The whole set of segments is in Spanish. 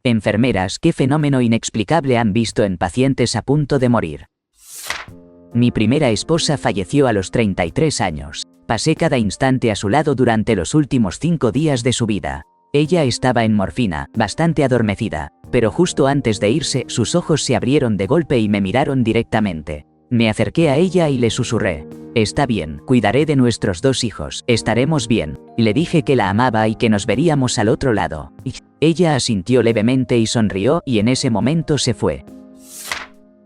Enfermeras, ¿qué fenómeno inexplicable han visto en pacientes a punto de morir? Mi primera esposa falleció a los 33 años. Pasé cada instante a su lado durante los últimos 5 días de su vida. Ella estaba en morfina, bastante adormecida, pero justo antes de irse, sus ojos se abrieron de golpe y me miraron directamente. Me acerqué a ella y le susurré: «Está bien, cuidaré de nuestros 2 hijos, estaremos bien». Le dije que la amaba y que nos veríamos al otro lado. Ella asintió levemente y sonrió, y en ese momento se fue.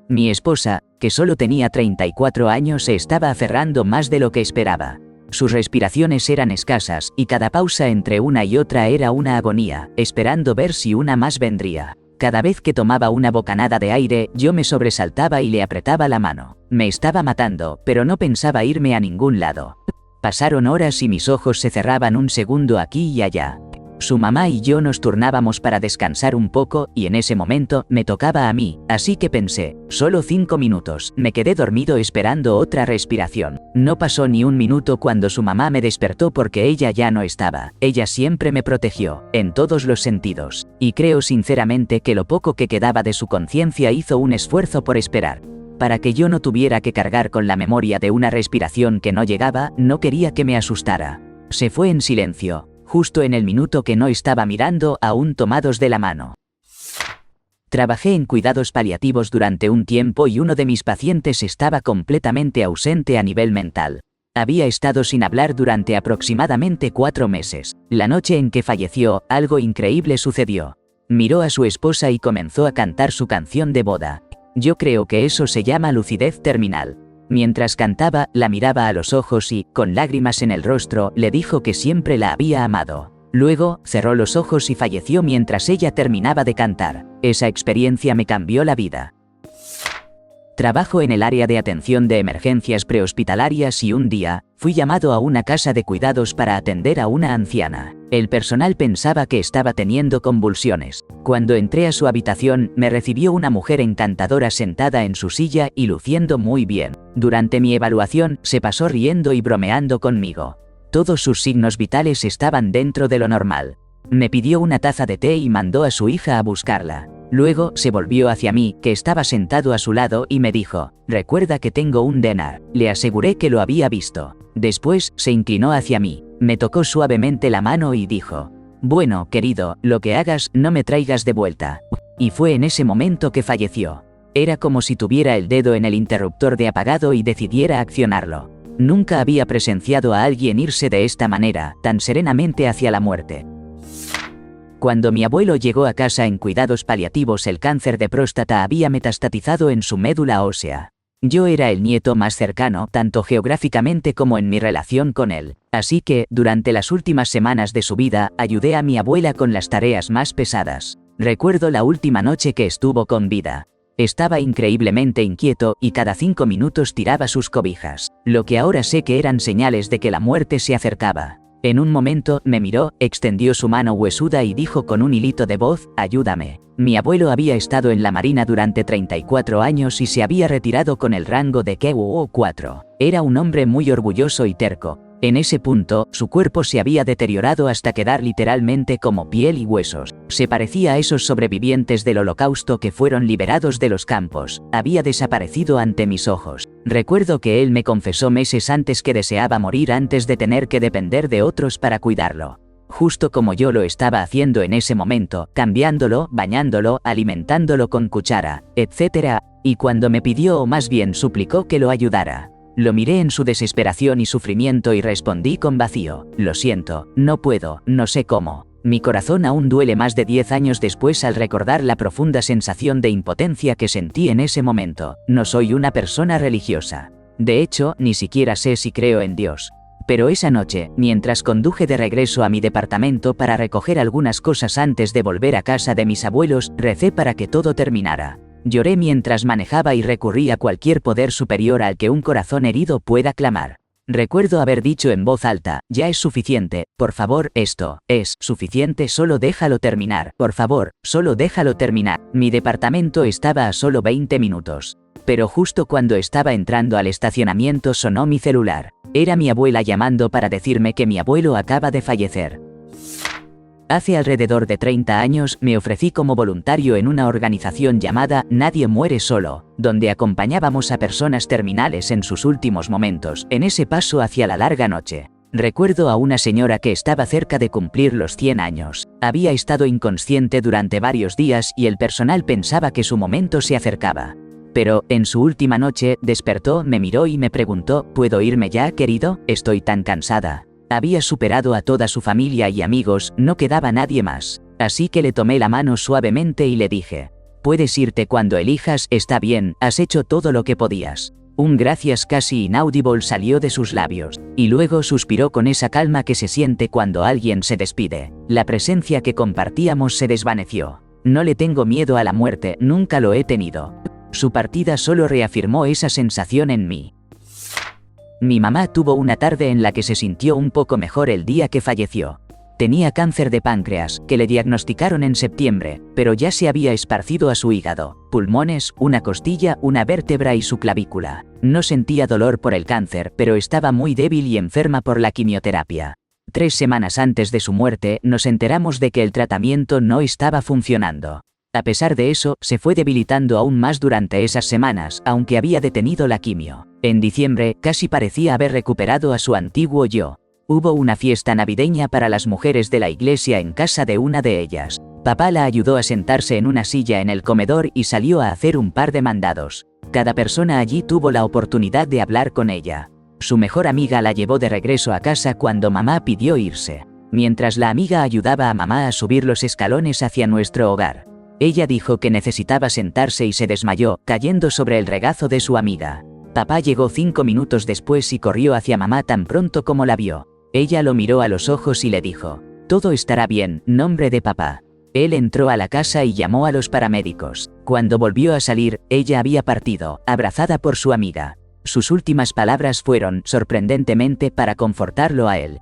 Mi esposa, que solo tenía 34 años, se estaba aferrando más de lo que esperaba. Sus respiraciones eran escasas, y cada pausa entre una y otra era una agonía, esperando ver si una más vendría. Cada vez que tomaba una bocanada de aire, yo me sobresaltaba y le apretaba la mano. Me estaba matando, pero no pensaba irme a ningún lado. Pasaron horas y mis ojos se cerraban un segundo aquí y allá. Su mamá y yo nos turnábamos para descansar un poco, y en ese momento me tocaba a mí, así que pensé: solo 5 minutos. Me quedé dormido esperando otra respiración. No pasó ni un minuto cuando su mamá me despertó porque ella ya no estaba. Ella siempre me protegió, en todos los sentidos, y creo sinceramente que lo poco que quedaba de su conciencia hizo un esfuerzo por esperar. Para que yo no tuviera que cargar con la memoria de una respiración que no llegaba, no quería que me asustara. Se fue en silencio, justo en el minuto que no estaba mirando, aún tomados de la mano. Trabajé en cuidados paliativos durante un tiempo y uno de mis pacientes estaba completamente ausente a nivel mental. Había estado sin hablar durante aproximadamente 4 meses. La noche en que falleció, algo increíble sucedió. Miró a su esposa y comenzó a cantar su canción de boda. Yo creo que eso se llama lucidez terminal. Mientras cantaba, la miraba a los ojos y, con lágrimas en el rostro, le dijo que siempre la había amado. Luego, cerró los ojos y falleció mientras ella terminaba de cantar. Esa experiencia me cambió la vida. Trabajo en el área de atención de emergencias prehospitalarias y un día, fui llamado a una casa de cuidados para atender a una anciana. El personal pensaba que estaba teniendo convulsiones. Cuando entré a su habitación, me recibió una mujer encantadora sentada en su silla y luciendo muy bien. Durante mi evaluación, se pasó riendo y bromeando conmigo. Todos sus signos vitales estaban dentro de lo normal. Me pidió una taza de té y mandó a su hija a buscarla. Luego, se volvió hacia mí, que estaba sentado a su lado, y me dijo: «Recuerda que tengo un DNAR». Le aseguré que lo había visto. Después, se inclinó hacia mí, me tocó suavemente la mano y dijo: «Bueno, querido, lo que hagas, no me traigas de vuelta». Y fue en ese momento que falleció. Era como si tuviera el dedo en el interruptor de apagado y decidiera accionarlo. Nunca había presenciado a alguien irse de esta manera, tan serenamente hacia la muerte. Cuando mi abuelo llegó a casa en cuidados paliativos, el cáncer de próstata había metastatizado en su médula ósea. Yo era el nieto más cercano, tanto geográficamente como en mi relación con él. Así que, durante las últimas semanas de su vida, ayudé a mi abuela con las tareas más pesadas. Recuerdo la última noche que estuvo con vida. Estaba increíblemente inquieto, y cada 5 minutos tiraba sus cobijas. Lo que ahora sé que eran señales de que la muerte se acercaba. En un momento, me miró, extendió su mano huesuda y dijo con un hilito de voz: «Ayúdame». Mi abuelo había estado en la Marina durante 34 años y se había retirado con el rango de KWO-4. Era un hombre muy orgulloso y terco. En ese punto, su cuerpo se había deteriorado hasta quedar literalmente como piel y huesos. Se parecía a esos sobrevivientes del Holocausto que fueron liberados de los campos. Había desaparecido ante mis ojos. Recuerdo que él me confesó meses antes que deseaba morir antes de tener que depender de otros para cuidarlo. Justo como yo lo estaba haciendo en ese momento, cambiándolo, bañándolo, alimentándolo con cuchara, etc. Y cuando me pidió, o más bien suplicó, que lo ayudara. Lo miré en su desesperación y sufrimiento y respondí con vacío: «Lo siento, no puedo, no sé cómo». Mi corazón aún duele más de 10 años después al recordar la profunda sensación de impotencia que sentí en ese momento. No soy una persona religiosa. De hecho, ni siquiera sé si creo en Dios. Pero esa noche, mientras conduje de regreso a mi departamento para recoger algunas cosas antes de volver a casa de mis abuelos, recé para que todo terminara. Lloré mientras manejaba y recurrí a cualquier poder superior al que un corazón herido pueda clamar. Recuerdo haber dicho en voz alta: «Ya es suficiente, por favor, esto es suficiente, solo déjalo terminar, por favor, solo déjalo terminar». Mi departamento estaba a solo 20 minutos. Pero justo cuando estaba entrando al estacionamiento sonó mi celular. Era mi abuela llamando para decirme que mi abuelo acaba de fallecer. Hace alrededor de 30 años me ofrecí como voluntario en una organización llamada Nadie muere solo, donde acompañábamos a personas terminales en sus últimos momentos, en ese paso hacia la larga noche. Recuerdo a una señora que estaba cerca de cumplir los 100 años. Había estado inconsciente durante varios días y el personal pensaba que su momento se acercaba. Pero, en su última noche, despertó, me miró y me preguntó: ¿puedo irme ya, querido? Estoy tan cansada. Había superado a toda su familia y amigos, no quedaba nadie más. Así que le tomé la mano suavemente y le dije: puedes irte cuando elijas, está bien, has hecho todo lo que podías. Un gracias casi inaudible salió de sus labios, y luego suspiró con esa calma que se siente cuando alguien se despide. La presencia que compartíamos se desvaneció. No le tengo miedo a la muerte, nunca lo he tenido. Su partida solo reafirmó esa sensación en mí. Mi mamá tuvo una tarde en la que se sintió un poco mejor el día que falleció. Tenía cáncer de páncreas, que le diagnosticaron en septiembre, pero ya se había esparcido a su hígado, pulmones, una costilla, una vértebra y su clavícula. No sentía dolor por el cáncer, pero estaba muy débil y enferma por la quimioterapia. 3 semanas antes de su muerte, nos enteramos de que el tratamiento no estaba funcionando. A pesar de eso, se fue debilitando aún más durante esas semanas, aunque había detenido la quimio. En diciembre, casi parecía haber recuperado a su antiguo yo. Hubo una fiesta navideña para las mujeres de la iglesia en casa de una de ellas. Papá la ayudó a sentarse en una silla en el comedor y salió a hacer un par de mandados. Cada persona allí tuvo la oportunidad de hablar con ella. Su mejor amiga la llevó de regreso a casa cuando mamá pidió irse. Mientras la amiga ayudaba a mamá a subir los escalones hacia nuestro hogar. Ella dijo que necesitaba sentarse y se desmayó, cayendo sobre el regazo de su amiga. Papá llegó 5 minutos después y corrió hacia mamá tan pronto como la vio. Ella lo miró a los ojos y le dijo: todo estará bien, nombre de papá. Él entró a la casa y llamó a los paramédicos. Cuando volvió a salir, ella había partido, abrazada por su amiga. Sus últimas palabras fueron, sorprendentemente, para confortarlo a él.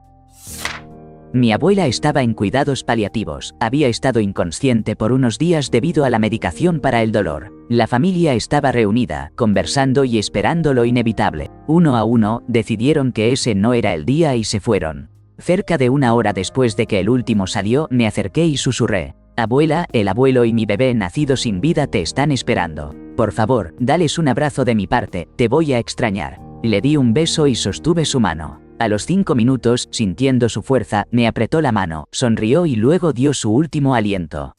Mi abuela estaba en cuidados paliativos, había estado inconsciente por unos días debido a la medicación para el dolor. La familia estaba reunida, conversando y esperando lo inevitable. Uno a uno, decidieron que ese no era el día y se fueron. Cerca de 1 hora después de que el último salió, me acerqué y susurré: abuela, el abuelo y mi bebé nacido sin vida te están esperando. Por favor, dales un abrazo de mi parte, te voy a extrañar. Le di un beso y sostuve su mano. A los 5 minutos, sintiendo su fuerza, me apretó la mano, sonrió y luego dio su último aliento.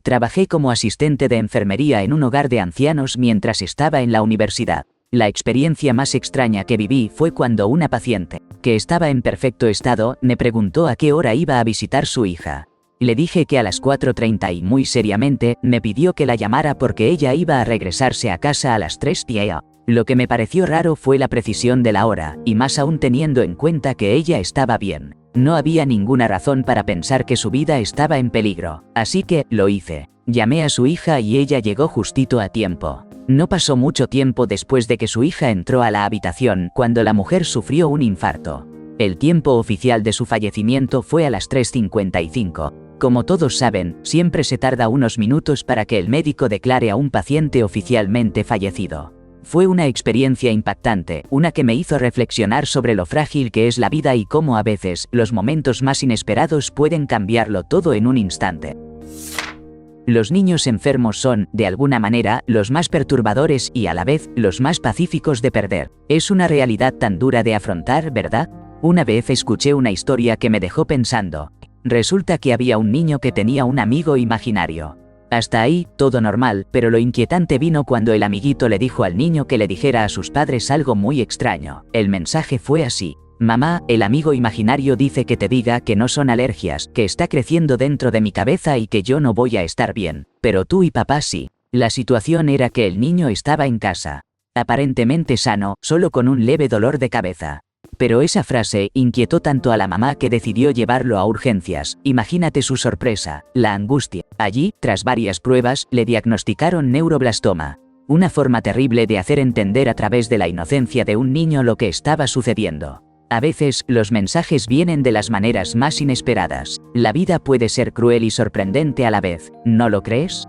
Trabajé como asistente de enfermería en un hogar de ancianos mientras estaba en la universidad. La experiencia más extraña que viví fue cuando una paciente, que estaba en perfecto estado, me preguntó a qué hora iba a visitar su hija. Le dije que a las 4:30 y muy seriamente, me pidió que la llamara porque ella iba a regresarse a casa a las 3:00. Lo que me pareció raro fue la precisión de la hora, y más aún teniendo en cuenta que ella estaba bien. No había ninguna razón para pensar que su vida estaba en peligro, así que, lo hice. Llamé a su hija y ella llegó justito a tiempo. No pasó mucho tiempo después de que su hija entró a la habitación cuando la mujer sufrió un infarto. El tiempo oficial de su fallecimiento fue a las 3:55. Como todos saben, siempre se tarda unos minutos para que el médico declare a un paciente oficialmente fallecido. Fue una experiencia impactante, una que me hizo reflexionar sobre lo frágil que es la vida y cómo a veces, los momentos más inesperados pueden cambiarlo todo en un instante. Los niños enfermos son, de alguna manera, los más perturbadores y a la vez, los más pacíficos de perder. Es una realidad tan dura de afrontar, ¿verdad? Una vez escuché una historia que me dejó pensando. Resulta que había un niño que tenía un amigo imaginario. Hasta ahí, todo normal, pero lo inquietante vino cuando el amiguito le dijo al niño que le dijera a sus padres algo muy extraño. El mensaje fue así: mamá, el amigo imaginario dice que te diga que no son alergias, que está creciendo dentro de mi cabeza y que yo no voy a estar bien, pero tú y papá sí. La situación era que el niño estaba en casa, aparentemente sano, solo con un leve dolor de cabeza. Pero esa frase inquietó tanto a la mamá que decidió llevarlo a urgencias. Imagínate su sorpresa, la angustia. Allí, tras varias pruebas, le diagnosticaron neuroblastoma. Una forma terrible de hacer entender a través de la inocencia de un niño lo que estaba sucediendo. A veces, los mensajes vienen de las maneras más inesperadas. La vida puede ser cruel y sorprendente a la vez, ¿no lo crees?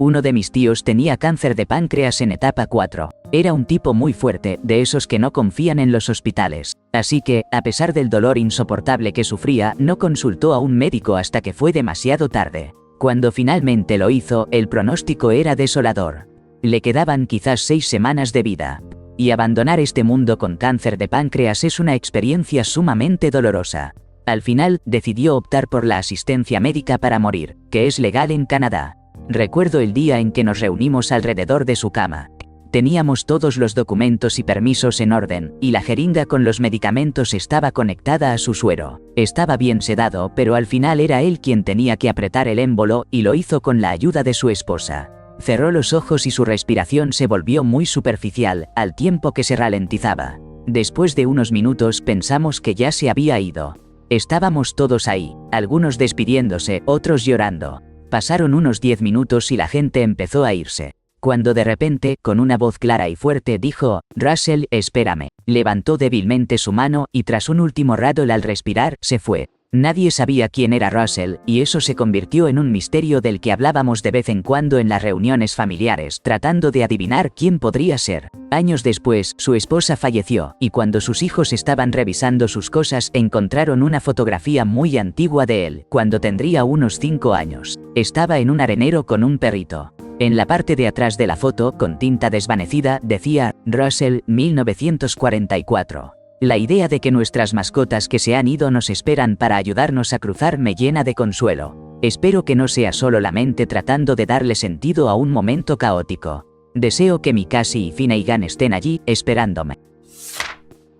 Uno de mis tíos tenía cáncer de páncreas en etapa 4. Era un tipo muy fuerte, de esos que no confían en los hospitales. Así que, a pesar del dolor insoportable que sufría, no consultó a un médico hasta que fue demasiado tarde. Cuando finalmente lo hizo, el pronóstico era desolador. Le quedaban quizás 6 semanas de vida. Y abandonar este mundo con cáncer de páncreas es una experiencia sumamente dolorosa. Al final, decidió optar por la asistencia médica para morir, que es legal en Canadá. Recuerdo el día en que nos reunimos alrededor de su cama. Teníamos todos los documentos y permisos en orden, y la jeringa con los medicamentos estaba conectada a su suero. Estaba bien sedado, pero al final era él quien tenía que apretar el émbolo, y lo hizo con la ayuda de su esposa. Cerró los ojos y su respiración se volvió muy superficial, al tiempo que se ralentizaba. Después de unos minutos pensamos que ya se había ido. Estábamos todos ahí, algunos despidiéndose, otros llorando. Pasaron unos 10 minutos y la gente empezó a irse. Cuando de repente, con una voz clara y fuerte dijo, «Russell, espérame». Levantó débilmente su mano y tras un último rato al respirar, se fue. Nadie sabía quién era Russell, y eso se convirtió en un misterio del que hablábamos de vez en cuando en las reuniones familiares, tratando de adivinar quién podría ser. Años después, su esposa falleció, y cuando sus hijos estaban revisando sus cosas, encontraron una fotografía muy antigua de él, cuando tendría unos 5 años. Estaba en un arenero con un perrito. En la parte de atrás de la foto, con tinta desvanecida, decía, Russell, 1944. La idea de que nuestras mascotas que se han ido nos esperan para ayudarnos a cruzar me llena de consuelo. Espero que no sea solo la mente tratando de darle sentido a un momento caótico. Deseo que mi Cassie y Finnegan estén allí, esperándome.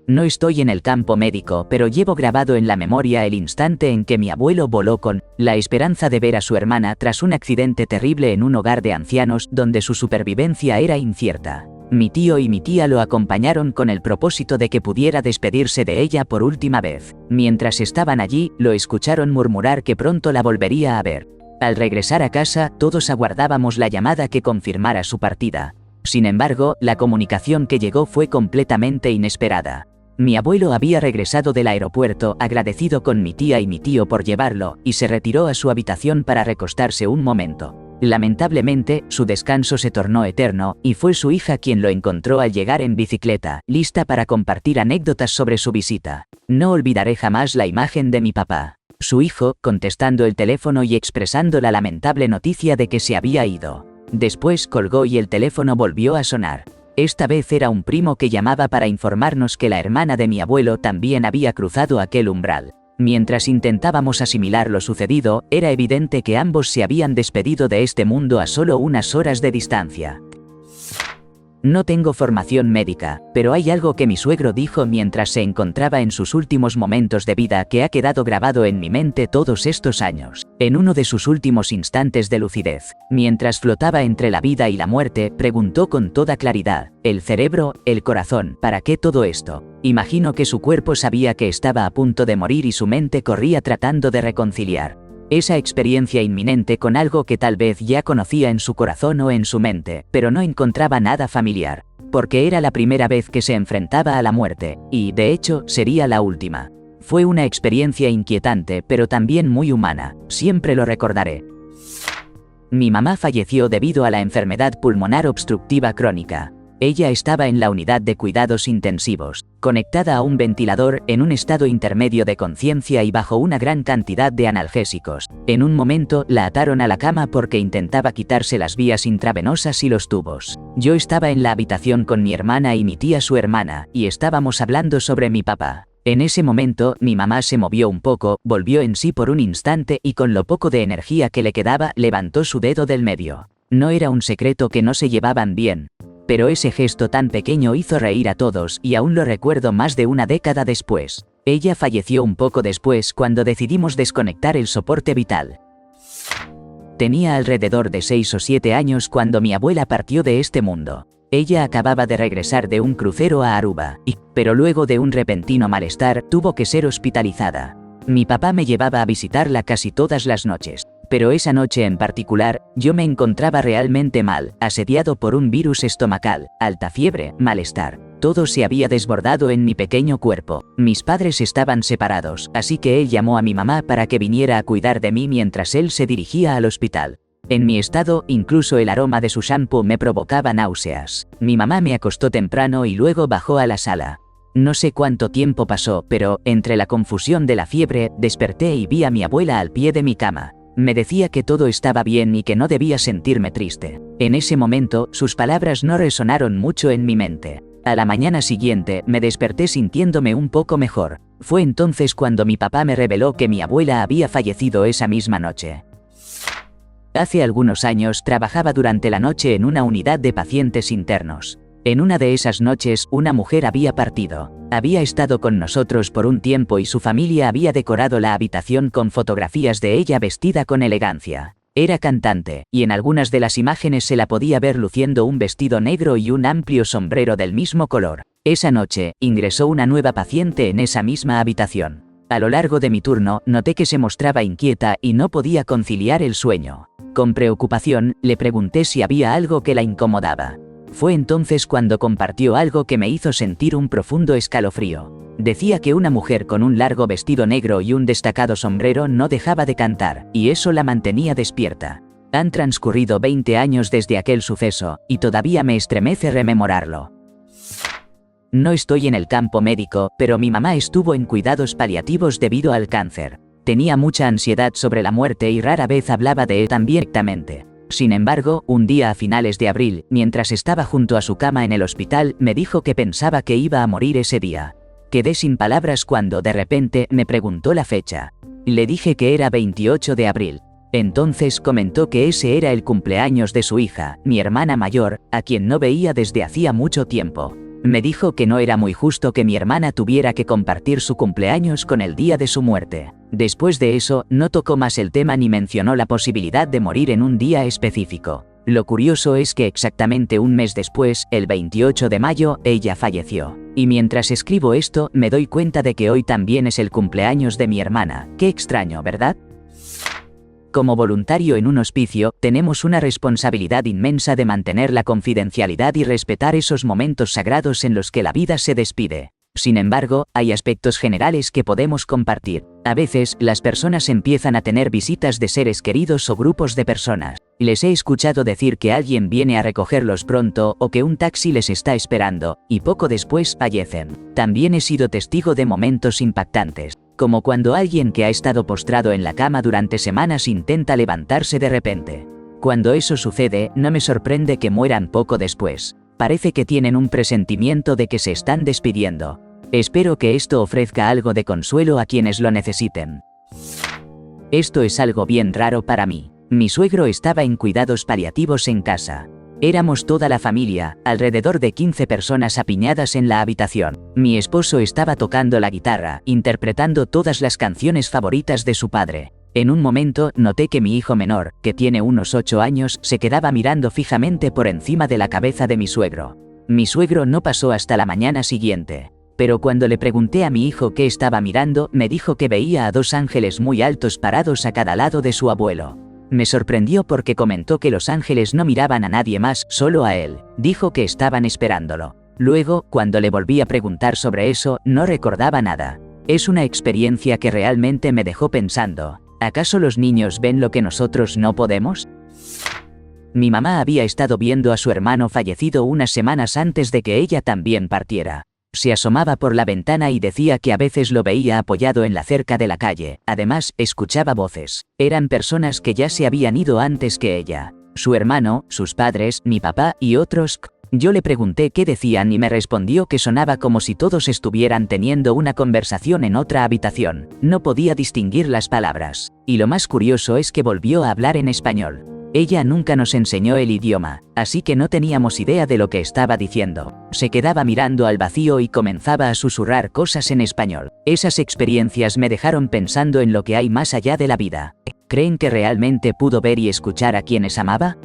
No estoy en el campo médico, pero llevo grabado en la memoria el instante en que mi abuelo voló con la esperanza de ver a su hermana tras un accidente terrible en un hogar de ancianos donde su supervivencia era incierta. Mi tío y mi tía lo acompañaron con el propósito de que pudiera despedirse de ella por última vez. Mientras estaban allí, lo escucharon murmurar que pronto la volvería a ver. Al regresar a casa, todos aguardábamos la llamada que confirmara su partida. Sin embargo, la comunicación que llegó fue completamente inesperada. Mi abuelo había regresado del aeropuerto agradecido con mi tía y mi tío por llevarlo, y se retiró a su habitación para recostarse un momento. Lamentablemente, su descanso se tornó eterno, y fue su hija quien lo encontró al llegar en bicicleta, lista para compartir anécdotas sobre su visita. No olvidaré jamás la imagen de mi papá, su hijo, contestando el teléfono y expresando la lamentable noticia de que se había ido. Después colgó y el teléfono volvió a sonar. Esta vez era un primo que llamaba para informarnos que la hermana de mi abuelo también había cruzado aquel umbral. Mientras intentábamos asimilar lo sucedido, era evidente que ambos se habían despedido de este mundo a solo unas horas de distancia. No tengo formación médica, pero hay algo que mi suegro dijo mientras se encontraba en sus últimos momentos de vida que ha quedado grabado en mi mente todos estos años. En uno de sus últimos instantes de lucidez, mientras flotaba entre la vida y la muerte, preguntó con toda claridad, ¿el cerebro, el corazón, para qué todo esto? Imagino que su cuerpo sabía que estaba a punto de morir y su mente corría tratando de reconciliar esa experiencia inminente con algo que tal vez ya conocía en su corazón o en su mente, pero no encontraba nada familiar, porque era la primera vez que se enfrentaba a la muerte, y, de hecho, sería la última. Fue una experiencia inquietante, pero también muy humana, siempre lo recordaré. Mi mamá falleció debido a la enfermedad pulmonar obstructiva crónica. Ella estaba en la unidad de cuidados intensivos, conectada a un ventilador, en un estado intermedio de conciencia y bajo una gran cantidad de analgésicos. En un momento, la ataron a la cama porque intentaba quitarse las vías intravenosas y los tubos. Yo estaba en la habitación con mi hermana y mi tía su hermana, y estábamos hablando sobre mi papá. En ese momento, mi mamá se movió un poco, volvió en sí por un instante y con lo poco de energía que le quedaba, levantó su dedo del medio. No era un secreto que no se llevaban bien. Pero ese gesto tan pequeño hizo reír a todos y aún lo recuerdo más de una década después. Ella falleció un poco después cuando decidimos desconectar el soporte vital. Tenía alrededor de 6 o 7 años cuando mi abuela partió de este mundo. Ella acababa de regresar de un crucero a Aruba, pero luego de un repentino malestar, tuvo que ser hospitalizada. Mi papá me llevaba a visitarla casi todas las noches. Pero esa noche en particular, yo me encontraba realmente mal, asediado por un virus estomacal, alta fiebre, malestar. Todo se había desbordado en mi pequeño cuerpo. Mis padres estaban separados, así que él llamó a mi mamá para que viniera a cuidar de mí mientras él se dirigía al hospital. En mi estado, incluso el aroma de su shampoo me provocaba náuseas. Mi mamá me acostó temprano y luego bajó a la sala. No sé cuánto tiempo pasó, pero, entre la confusión de la fiebre, desperté y vi a mi abuela al pie de mi cama. Me decía que todo estaba bien y que no debía sentirme triste. En ese momento, sus palabras no resonaron mucho en mi mente. A la mañana siguiente, me desperté sintiéndome un poco mejor. Fue entonces cuando mi papá me reveló que mi abuela había fallecido esa misma noche. Hace algunos años trabajaba durante la noche en una unidad de pacientes internos. En una de esas noches, una mujer había partido. Había estado con nosotros por un tiempo y su familia había decorado la habitación con fotografías de ella vestida con elegancia. Era cantante, y en algunas de las imágenes se la podía ver luciendo un vestido negro y un amplio sombrero del mismo color. Esa noche, ingresó una nueva paciente en esa misma habitación. A lo largo de mi turno, noté que se mostraba inquieta y no podía conciliar el sueño. Con preocupación, le pregunté si había algo que la incomodaba. Fue entonces cuando compartió algo que me hizo sentir un profundo escalofrío. Decía que una mujer con un largo vestido negro y un destacado sombrero no dejaba de cantar, y eso la mantenía despierta. Han transcurrido 20 años desde aquel suceso, y todavía me estremece rememorarlo. No estoy en el campo médico, pero mi mamá estuvo en cuidados paliativos debido al cáncer. Tenía mucha ansiedad sobre la muerte y rara vez hablaba de él tan directamente. Sin embargo, un día a finales de abril, mientras estaba junto a su cama en el hospital, me dijo que pensaba que iba a morir ese día. Quedé sin palabras cuando de repente me preguntó la fecha. Le dije que era 28 de abril. Entonces comentó que ese era el cumpleaños de su hija, mi hermana mayor, a quien no veía desde hacía mucho tiempo. Me dijo que no era muy justo que mi hermana tuviera que compartir su cumpleaños con el día de su muerte. Después de eso, no tocó más el tema ni mencionó la posibilidad de morir en un día específico. Lo curioso es que exactamente un mes después, el 28 de mayo, ella falleció. Y mientras escribo esto, me doy cuenta de que hoy también es el cumpleaños de mi hermana. Qué extraño, ¿verdad? Como voluntario en un hospicio, tenemos una responsabilidad inmensa de mantener la confidencialidad y respetar esos momentos sagrados en los que la vida se despide. Sin embargo, hay aspectos generales que podemos compartir. A veces, las personas empiezan a tener visitas de seres queridos o grupos de personas. Les he escuchado decir que alguien viene a recogerlos pronto o que un taxi les está esperando, y poco después fallecen. También he sido testigo de momentos impactantes, como cuando alguien que ha estado postrado en la cama durante semanas intenta levantarse de repente. Cuando eso sucede, no me sorprende que mueran poco después. Parece que tienen un presentimiento de que se están despidiendo. Espero que esto ofrezca algo de consuelo a quienes lo necesiten. Esto es algo bien raro para mí. Mi suegro estaba en cuidados paliativos en casa. Éramos toda la familia, alrededor de 15 personas apiñadas en la habitación. Mi esposo estaba tocando la guitarra, interpretando todas las canciones favoritas de su padre. En un momento, noté que mi hijo menor, que tiene unos 8 años, se quedaba mirando fijamente por encima de la cabeza de mi suegro. Mi suegro no pasó hasta la mañana siguiente. Pero cuando le pregunté a mi hijo qué estaba mirando, me dijo que veía a 2 ángeles muy altos parados a cada lado de su abuelo. Me sorprendió porque comentó que los ángeles no miraban a nadie más, solo a él. Dijo que estaban esperándolo. Luego, cuando le volví a preguntar sobre eso, no recordaba nada. Es una experiencia que realmente me dejó pensando. ¿Acaso los niños ven lo que nosotros no podemos? Mi mamá había estado viendo a su hermano fallecido unas semanas antes de que ella también partiera. Se asomaba por la ventana y decía que a veces lo veía apoyado en la cerca de la calle. Además, escuchaba voces. Eran personas que ya se habían ido antes que ella. Su hermano, sus padres, mi papá y otros. Yo le pregunté qué decían y me respondió que sonaba como si todos estuvieran teniendo una conversación en otra habitación. No podía distinguir las palabras. Y lo más curioso es que volvió a hablar en español. Ella nunca nos enseñó el idioma, así que no teníamos idea de lo que estaba diciendo. Se quedaba mirando al vacío y comenzaba a susurrar cosas en español. Esas experiencias me dejaron pensando en lo que hay más allá de la vida. ¿Creen que realmente pudo ver y escuchar a quienes amaba?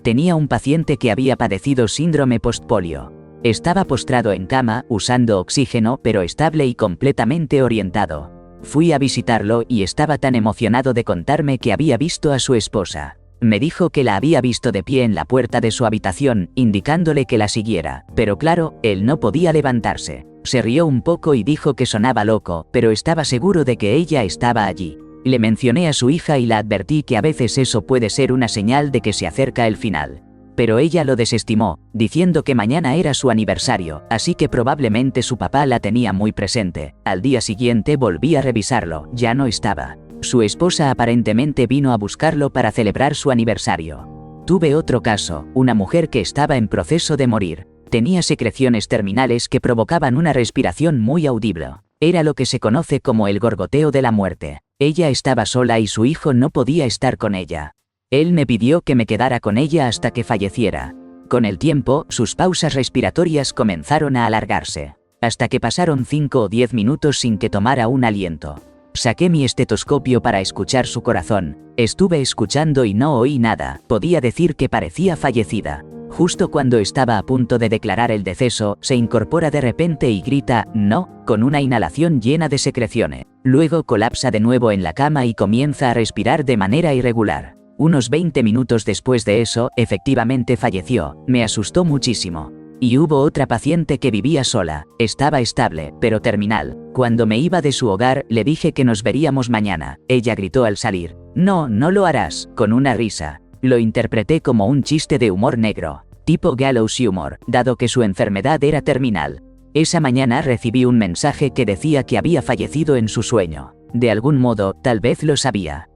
Tenía un paciente que había padecido síndrome postpolio. Estaba postrado en cama, usando oxígeno, pero estable y completamente orientado. Fui a visitarlo y estaba tan emocionado de contarme que había visto a su esposa. Me dijo que la había visto de pie en la puerta de su habitación, indicándole que la siguiera, pero claro, él no podía levantarse. Se rió un poco y dijo que sonaba loco, pero estaba seguro de que ella estaba allí. Le mencioné a su hija y la advertí que a veces eso puede ser una señal de que se acerca el final. Pero ella lo desestimó, diciendo que mañana era su aniversario, así que probablemente su papá la tenía muy presente. Al día siguiente volví a revisarlo, ya no estaba. Su esposa aparentemente vino a buscarlo para celebrar su aniversario. Tuve otro caso, una mujer que estaba en proceso de morir. Tenía secreciones terminales que provocaban una respiración muy audible. Era lo que se conoce como el gorgoteo de la muerte. Ella estaba sola y su hijo no podía estar con ella. Él me pidió que me quedara con ella hasta que falleciera. Con el tiempo, sus pausas respiratorias comenzaron a alargarse, hasta que pasaron 5 o 10 minutos sin que tomara un aliento. Saqué mi estetoscopio para escuchar su corazón. Estuve escuchando y no oí nada. Podía decir que parecía fallecida. Justo cuando estaba a punto de declarar el deceso, se incorpora de repente y grita «no», con una inhalación llena de secreciones. Luego colapsa de nuevo en la cama y comienza a respirar de manera irregular. Unos 20 minutos después de eso, efectivamente falleció. Me asustó muchísimo. Y hubo otra paciente que vivía sola. Estaba estable, pero terminal. Cuando me iba de su hogar, le dije que nos veríamos mañana. Ella gritó al salir «no, no lo harás», con una risa. Lo interpreté como un chiste de humor negro, tipo gallows humor, dado que su enfermedad era terminal. Esa mañana recibí un mensaje que decía que había fallecido en su sueño. De algún modo, tal vez lo sabía.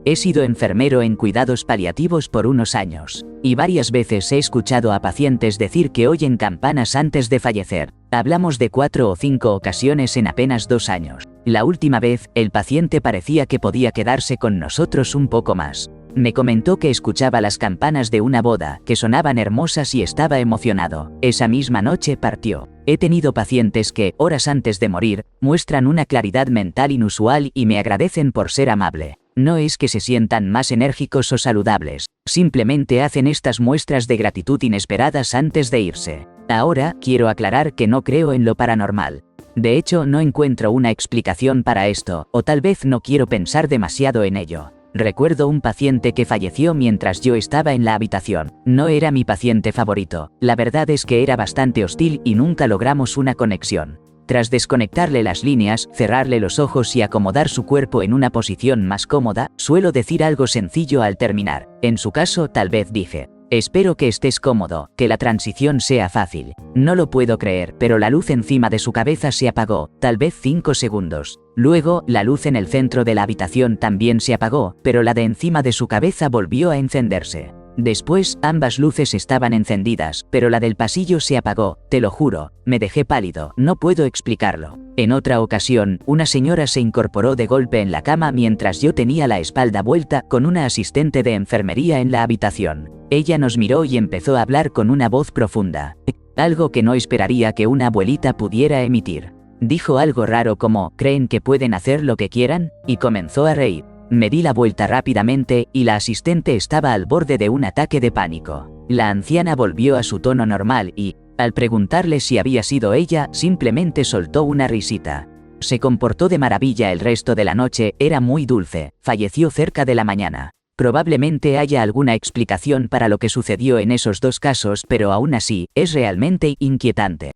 He sido enfermero en cuidados paliativos por unos años, y varias veces he escuchado a pacientes decir que oyen campanas antes de fallecer. Hablamos de 4 o 5 ocasiones en apenas 2 años. La última vez, el paciente parecía que podía quedarse con nosotros un poco más. Me comentó que escuchaba las campanas de una boda, que sonaban hermosas y estaba emocionado. Esa misma noche partió. He tenido pacientes que, horas antes de morir, muestran una claridad mental inusual y me agradecen por ser amable. No es que se sientan más enérgicos o saludables, simplemente hacen estas muestras de gratitud inesperadas antes de irse. Ahora, quiero aclarar que no creo en lo paranormal. De hecho, no encuentro una explicación para esto, o tal vez no quiero pensar demasiado en ello. Recuerdo un paciente que falleció mientras yo estaba en la habitación. No era mi paciente favorito. La verdad es que era bastante hostil y nunca logramos una conexión. Tras desconectarle las líneas, cerrarle los ojos y acomodar su cuerpo en una posición más cómoda, suelo decir algo sencillo al terminar. En su caso, tal vez dije: «Espero que estés cómodo, que la transición sea fácil». No lo puedo creer, pero la luz encima de su cabeza se apagó, tal vez 5 segundos. Luego, la luz en el centro de la habitación también se apagó, pero la de encima de su cabeza volvió a encenderse. Después, ambas luces estaban encendidas, pero la del pasillo se apagó, te lo juro, me dejé pálido, no puedo explicarlo. En otra ocasión, una señora se incorporó de golpe en la cama mientras yo tenía la espalda vuelta con una asistente de enfermería en la habitación. Ella nos miró y empezó a hablar con una voz profunda, algo que no esperaría que una abuelita pudiera emitir. Dijo algo raro como «¿creen que pueden hacer lo que quieran?», y comenzó a reír. Me di la vuelta rápidamente y la asistente estaba al borde de un ataque de pánico. La anciana volvió a su tono normal y, al preguntarle si había sido ella, simplemente soltó una risita. Se comportó de maravilla el resto de la noche, era muy dulce, falleció cerca de la mañana. Probablemente haya alguna explicación para lo que sucedió en esos 2 casos, pero aún así, es realmente inquietante.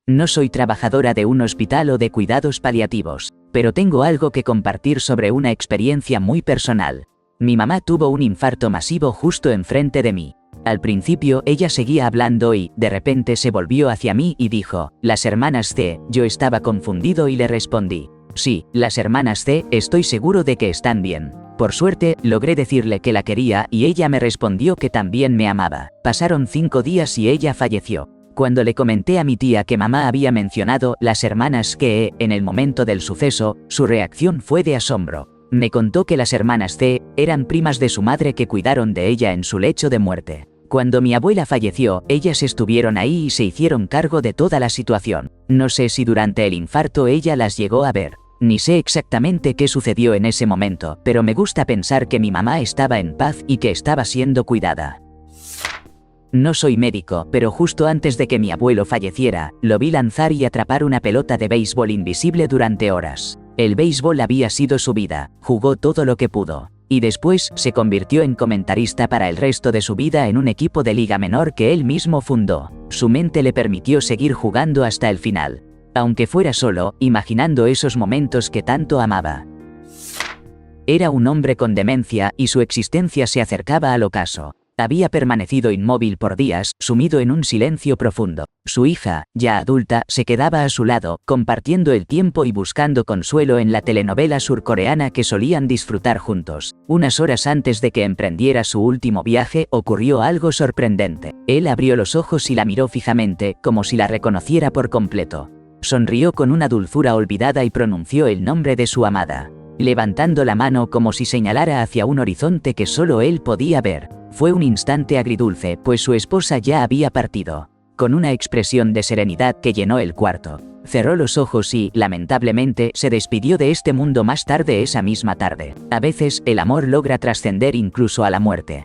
No soy trabajadora de un hospital o de cuidados paliativos, pero tengo algo que compartir sobre una experiencia muy personal. Mi mamá tuvo un infarto masivo justo enfrente de mí. Al principio ella seguía hablando y, de repente se volvió hacia mí y dijo, «Las hermanas C». Yo estaba confundido y le respondí, «Sí, las hermanas C, estoy seguro de que están bien». Por suerte, logré decirle que la quería y ella me respondió que también me amaba. Pasaron 5 días y ella falleció. Cuando le comenté a mi tía que mamá había mencionado las hermanas que, en el momento del suceso, su reacción fue de asombro. Me contó que las hermanas C eran primas de su madre que cuidaron de ella en su lecho de muerte. Cuando mi abuela falleció, ellas estuvieron ahí y se hicieron cargo de toda la situación. No sé si durante el infarto ella las llegó a ver. Ni sé exactamente qué sucedió en ese momento, pero me gusta pensar que mi mamá estaba en paz y que estaba siendo cuidada. No soy médico, pero justo antes de que mi abuelo falleciera, lo vi lanzar y atrapar una pelota de béisbol invisible durante horas. El béisbol había sido su vida, jugó todo lo que pudo. Y después, se convirtió en comentarista para el resto de su vida en un equipo de liga menor que él mismo fundó. Su mente le permitió seguir jugando hasta el final. aunque fuera solo, imaginando esos momentos que tanto amaba. Era un hombre con demencia y su existencia se acercaba al ocaso. Había permanecido inmóvil por días, sumido en un silencio profundo. Su hija, ya adulta, se quedaba a su lado, compartiendo el tiempo y buscando consuelo en la telenovela surcoreana que solían disfrutar juntos. Unas horas antes de que emprendiera su último viaje, ocurrió algo sorprendente. Él abrió los ojos y la miró fijamente, como si la reconociera por completo. Sonrió con una dulzura olvidada y pronunció el nombre de su amada, levantando la mano como si señalara hacia un horizonte que solo él podía ver. Fue un instante agridulce, pues su esposa ya había partido. Con una expresión de serenidad que llenó el cuarto, cerró los ojos y, lamentablemente, se despidió de este mundo más tarde esa misma tarde. A veces, el amor logra trascender incluso a la muerte.